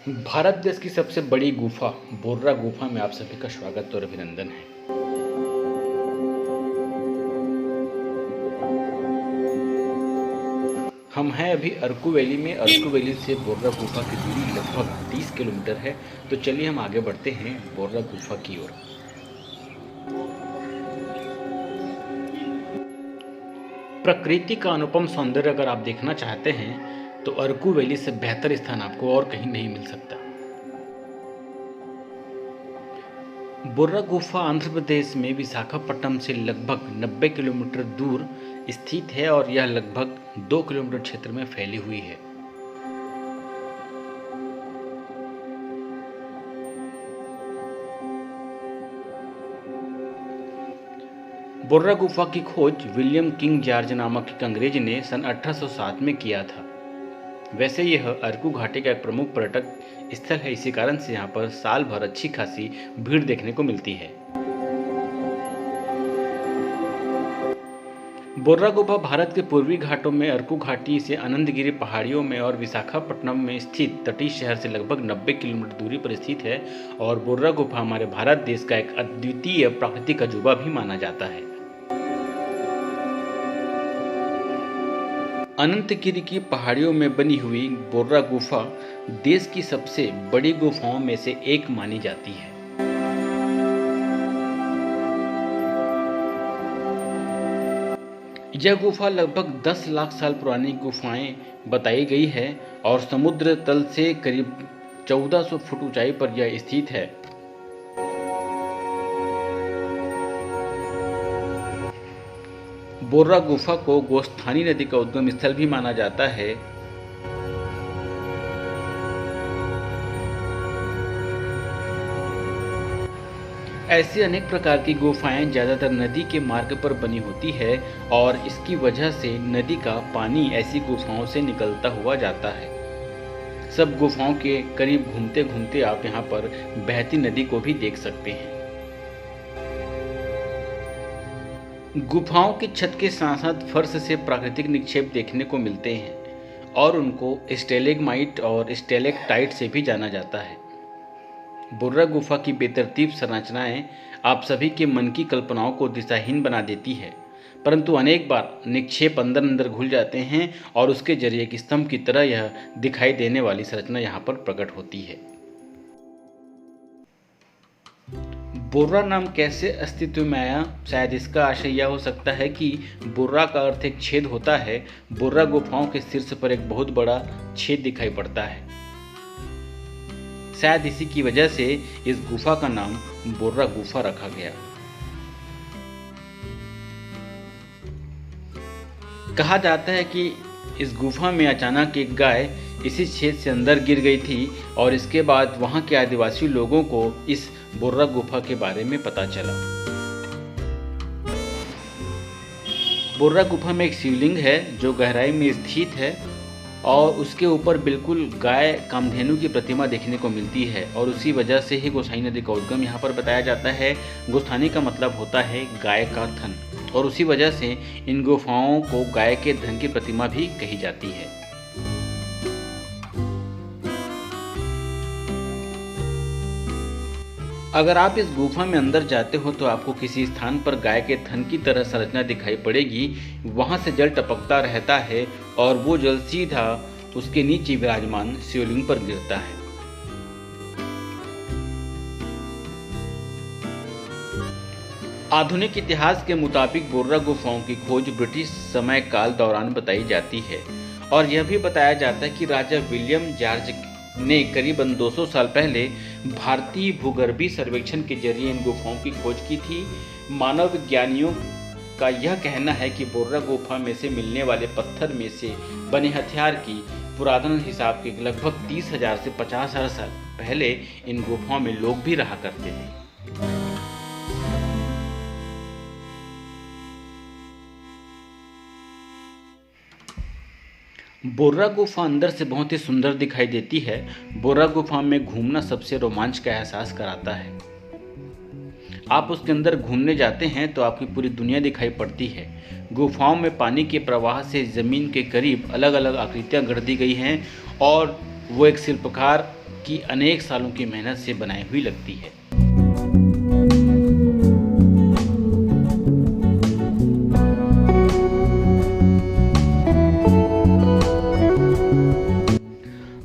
भारत देश की सबसे बड़ी गुफा बोर्रा गुफा में आप सभी का स्वागत और अभिनंदन है। हम हैं अभी अरकू वैली में। अरकू वैली से बोर्रा गुफा की दूरी लगभग 30 किलोमीटर है। तो चलिए हम आगे बढ़ते हैं बोर्रा गुफा की ओर। प्रकृति का अनुपम सौंदर्य अगर आप देखना चाहते हैं तो अरकू वैली से बेहतर स्थान आपको और कहीं नहीं मिल सकता। बोर्रा गुफा आंध्र प्रदेश में विशाखापट्टनम से लगभग 90 किलोमीटर दूर स्थित है और यह लगभग 2 किलोमीटर क्षेत्र में फैली हुई है। बोर्रा गुफा की खोज विलियम किंग जॉर्ज नामक एक अंग्रेज ने सन 1807 में किया था। वैसे यह अरकू घाटी का एक प्रमुख पर्यटक स्थल है। इसी कारण से यहाँ पर साल भर अच्छी खासी भीड़ देखने को मिलती है। बोर्रा गुफा भारत के पूर्वी घाटों में अरकू घाटी से आनंदगिरी पहाड़ियों में और विशाखापट्टनम में स्थित तटीय शहर से लगभग 90 किलोमीटर दूरी पर स्थित है। और बोर्रा गुफा हमारे भारत देश का एक अद्वितीय प्राकृतिक अजूबा भी माना जाता है। अनंतगिरी की पहाड़ियों में बनी हुई बोर्रा गुफा देश की सबसे बड़ी गुफाओं में से एक मानी जाती है। यह गुफा लगभग 10 लाख साल पुरानी गुफाएं बताई गई है और समुद्र तल से करीब 1400 फुट ऊंचाई पर यह स्थित है। बोर्रा गुफा को गोस्थानी नदी का उद्गम स्थल भी माना जाता है। ऐसी अनेक प्रकार की गुफाएं ज्यादातर नदी के मार्ग पर बनी होती है और इसकी वजह से नदी का पानी ऐसी गुफाओं से निकलता हुआ जाता है। सब गुफाओं के करीब घूमते घूमते आप यहाँ पर बहती नदी को भी देख सकते हैं। गुफाओं की छत के साथ साथ फर्श से प्राकृतिक निक्षेप देखने को मिलते हैं और उनको स्टेलेग्माइट और स्टेलेक्टाइट से भी जाना जाता है। बोर्रा गुफा की बेतरतीब संरचनाएं आप सभी के मन की कल्पनाओं को दिशाहीन बना देती है, परंतु अनेक बार निक्षेप अंदर अंदर घुल जाते हैं और उसके जरिए एक स्तंभ की तरह यह दिखाई देने वाली संरचना यहाँ पर प्रकट होती है। बोर्रा नाम कैसे अस्तित्व में आया? शायद इसका आशय यह हो सकता है कि बोर्रा का अर्थ एक छेद होता है। बोर्रा गुफाओं के शीर्ष पर एक बहुत बड़ा छेद दिखाई पड़ता है। शायद इसी की वजह से इस गुफा का नाम बोर्रा गुफा रखा गया। कहा जाता है कि इस गुफा में अचानक एक गाय इसी छेद से अंदर गिर गई थी और इसके बाद वहां के आदिवासी लोगों को इस बोर्रा गुफा के बारे में पता चला। बोर्रा गुफा में एक शिवलिंग है जो गहराई में स्थित है और उसके ऊपर बिल्कुल गाय कामधेनु की प्रतिमा देखने को मिलती है और उसी वजह से ही गोसाई नदी का उद्गम यहाँ पर बताया जाता है। गोस्थानी का मतलब होता है गाय का धन और उसी वजह से इन गुफाओं को गाय के धन की प्रतिमा भी कही जाती है। अगर आप इस गुफा में अंदर जाते हो तो आपको किसी स्थान पर गाय के थन की तरह संरचना दिखाई पड़ेगी। वहां से जल टपकता रहता है और वो जल सीधा उसके नीचे विराजमान शिवलिंग पर गिरता है। आधुनिक इतिहास के मुताबिक बोर्रा गुफाओं की खोज ब्रिटिश समय काल दौरान बताई जाती है और यह भी बताया जाता है कि राजा विलियम जॉर्ज ने करीबन 200 साल पहले भारतीय भूगर्भीय सर्वेक्षण के जरिए इन गुफाओं की खोज की थी। मानव विज्ञानियों का यह कहना है कि बोर्रा गुफा में से मिलने वाले पत्थर में से बने हथियार की पुरातन हिसाब के लगभग 30,000 से 50,000 साल पहले इन गुफाओं में लोग भी रहा करते थे। बोर्रा गुफा अंदर से बहुत ही सुंदर दिखाई देती है। बोर्रा गुफा में घूमना सबसे रोमांच का एहसास कराता है। आप उसके अंदर घूमने जाते हैं तो आपकी पूरी दुनिया दिखाई पड़ती है। गुफाओं में पानी के प्रवाह से ज़मीन के करीब अलग अलग आकृतियाँ गढ़ दी गई हैं और वो एक शिल्पकार की अनेक सालों की मेहनत से बनाई हुई लगती है।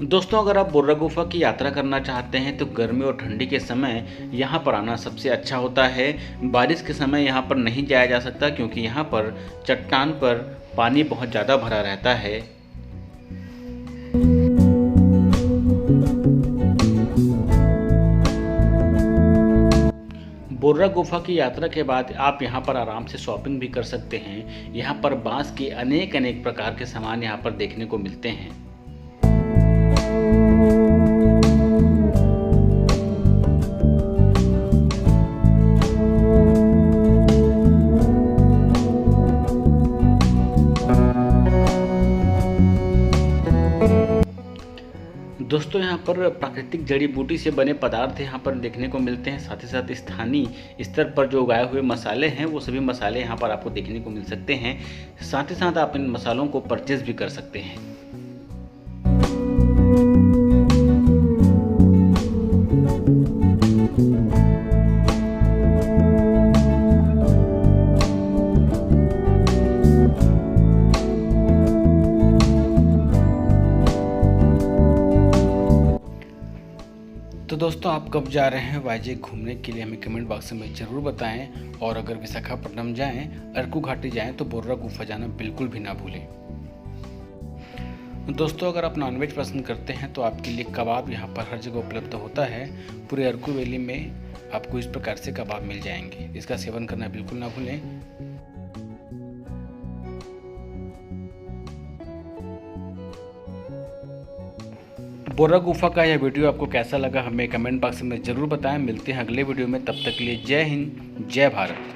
दोस्तों, अगर आप बोर्रा गुफा की यात्रा करना चाहते हैं तो गर्मी और ठंडी के समय यहाँ पर आना सबसे अच्छा होता है। बारिश के समय यहाँ पर नहीं जाया जा सकता क्योंकि यहाँ पर चट्टान पर पानी बहुत ज़्यादा भरा रहता है। बोर्रा गुफा की यात्रा के बाद आप यहाँ पर आराम से शॉपिंग भी कर सकते हैं। यहाँ पर बांस के अनेक प्रकार के सामान यहाँ पर देखने को मिलते हैं। दोस्तों, यहाँ पर प्राकृतिक जड़ी बूटी से बने पदार्थ यहाँ पर देखने को मिलते हैं। साथ ही साथ स्थानीय स्तर पर जो उगाए हुए मसाले हैं वो सभी मसाले यहाँ पर आपको देखने को मिल सकते हैं। साथ ही साथ आप इन मसालों को परचेज भी कर सकते हैं। तो दोस्तों, आप कब जा रहे हैं वाइजैक घूमने के लिए हमें कमेंट बॉक्स में ज़रूर बताएं। और अगर विशाखापट्टनम जाएं, अरकू घाटी जाएं तो बोर्रा गुफा जाना बिल्कुल भी ना भूलें। दोस्तों, अगर आप नॉनवेज पसंद करते हैं तो आपके लिए कबाब यहाँ पर हर जगह उपलब्ध होता है। पूरे अरकू वैली में आपको इस प्रकार से कबाब मिल जाएंगे। इसका सेवन करना बिल्कुल ना भूलें। बोर्रा गुफा का यह वीडियो आपको कैसा लगा हमें कमेंट बॉक्स में ज़रूर बताएं। मिलते हैं अगले वीडियो में, तब तक के लिए जय हिंद, जय भारत।